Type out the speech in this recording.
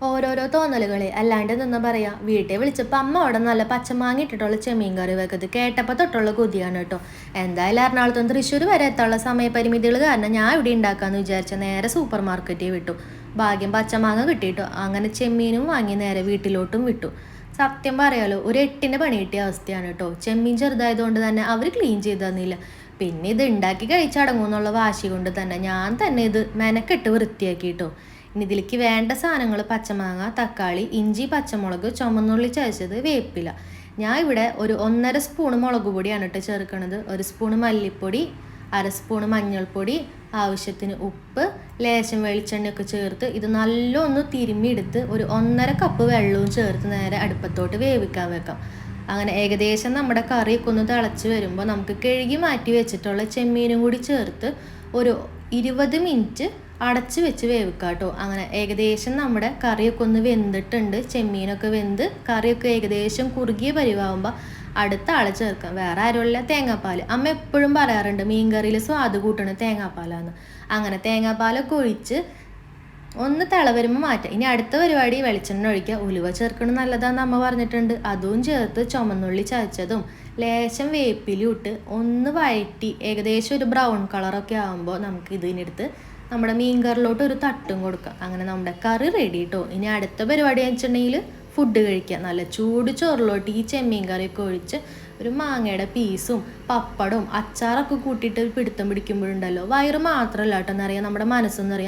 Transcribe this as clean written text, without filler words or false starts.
ഓരോരോ തോന്നലുകളെ അല്ലാണ്ട് നിന്ന് പറയാ. വീട്ടിൽ വിളിച്ചപ്പോൾ അമ്മ അവിടെ നല്ല പച്ചമാങ്ങ ഇട്ടിട്ടുള്ള ചെമ്മീൻ കറി വെക്കുന്നത് കേട്ടപ്പോൾ തൊട്ടുള്ള കൊതിയാണ് കേട്ടോ. എന്തായാലും എറണാകുളത്തും തൃശ്ശൂർ വരെ എത്താനുള്ള സമയപരിമിതികൾ കാരണം ഞാൻ ഇവിടെ ഉണ്ടാക്കാമെന്ന് വിചാരിച്ച നേരെ സൂപ്പർ മാർക്കറ്റിൽ വിട്ടു. ഭാഗ്യം പച്ചമാങ്ങ കിട്ടിയിട്ടോ. അങ്ങനെ ചെമ്മീനും വാങ്ങി നേരെ വീട്ടിലോട്ടും വിട്ടു. സത്യം പറയാലോ, ഒരു 8ന്റെ പണി കിട്ടിയ അവസ്ഥയാണ് കേട്ടോ. ചെമ്മീൻ ചെറുതായതുകൊണ്ട് തന്നെ അവർ ക്ലീൻ ചെയ്ത് തന്നില്ല. പിന്നെ ഇത് ഉണ്ടാക്കി കഴിച്ചടങ്ങുമെന്നുള്ള വാശി കൊണ്ട് തന്നെ ഞാൻ തന്നെ ഇത് മെനക്കെട്ട് വൃത്തിയാക്കി കേട്ടോ. ഇനി ഇതിലേക്ക് വേണ്ട സാധനങ്ങൾ പച്ചമാങ്ങ, തക്കാളി, ഇഞ്ചി, പച്ചമുളക്, ചുമന്നുള്ളി ചതച്ചത്, വേപ്പില. ഞാൻ ഇവിടെ ഒരു 1.5 സ്പൂണ് മുളക് പൊടിയാണ് കേട്ടോ ചേർക്കുന്നത്. 1 സ്പൂണ് മല്ലിപ്പൊടി, 1/2 സ്പൂണ് മഞ്ഞൾപ്പൊടി, ആവശ്യത്തിന് ഉപ്പ്, ലേശം വെളിച്ചെണ്ണയൊക്കെ ചേർത്ത് ഇത് നല്ലൊന്ന് തിരുമ്മിയെടുത്ത് ഒരു 1.5 കപ്പ് വെള്ളവും ചേർത്ത് നേരെ അടുപ്പത്തോട്ട് വേവിക്കാൻ വെക്കാം. അങ്ങനെ ഏകദേശം നമ്മുടെ കറിയൊക്കെ ഒന്ന് തിളച്ച് വരുമ്പോൾ നമുക്ക് കഴുകി മാറ്റി വെച്ചിട്ടുള്ള ചെമ്മീനും കൂടി ചേർത്ത് ഒരു 20 മിനിറ്റ് അടച്ച് വെച്ച് വേവിക്കാം കേട്ടോ. അങ്ങനെ ഏകദേശം നമ്മുടെ കറിയൊക്കെ ഒന്ന് വെന്തിട്ടുണ്ട്. ചെമ്മീനൊക്കെ വെന്ത് കറിയൊക്കെ ഏകദേശം കുറുകിയ പരിവാകുമ്പോൾ അടുത്ത ആൾ ചേർക്കാം. വേറെ ആരുമില്ല, തേങ്ങാപ്പാൽ. അമ്മ എപ്പോഴും പറയാറുണ്ട് മീൻ കറിയിൽ സ്വാദ് കൂട്ടണ തേങ്ങാപ്പാലാന്ന്. അങ്ങനെ തേങ്ങാപ്പാലൊക്കെ ഒഴിച്ച് ഒന്ന് തിള വരുമ്പോൾ മാറ്റാം. ഇനി അടുത്ത പരിപാടി വെളിച്ചെണ്ണ ഒഴിക്കുക. ഉലുവ ചേർക്കണം നല്ലതാന്ന് അമ്മ പറഞ്ഞിട്ടുണ്ട്. അതും ചേർത്ത് ചുമന്നുള്ളി ചതച്ചതും ലേശം വേപ്പിലും ഇട്ട് ഒന്ന് വഴറ്റി ഏകദേശം ഒരു ബ്രൗൺ കളറൊക്കെ ആകുമ്പോൾ നമുക്ക് ഇതിനെടുത്ത് നമ്മുടെ മീൻ കറിലോട്ട് ഒരു തട്ടും കൊടുക്കാം. അങ്ങനെ നമ്മുടെ കറി റെഡി കേട്ടോ. ഇനി അടുത്ത പരിപാടി വെച്ചിട്ടുണ്ടെങ്കിൽ ഫുഡ് കഴിക്കുക. നല്ല ചൂട് ചോറിലോട്ട് ഈ ചെമ്മീൻ കറിയൊക്കെ ഒഴിച്ച് ഒരു മാങ്ങയുടെ പീസും പപ്പടവും അച്ചാറൊക്കെ കൂട്ടിയിട്ട് പിടുത്തം പിടിക്കുമ്പോഴുണ്ടല്ലോ വയറ് മാത്രമല്ല കേട്ടോ എന്നറിയാം, നമ്മുടെ മനസ്സെന്നറിയാം.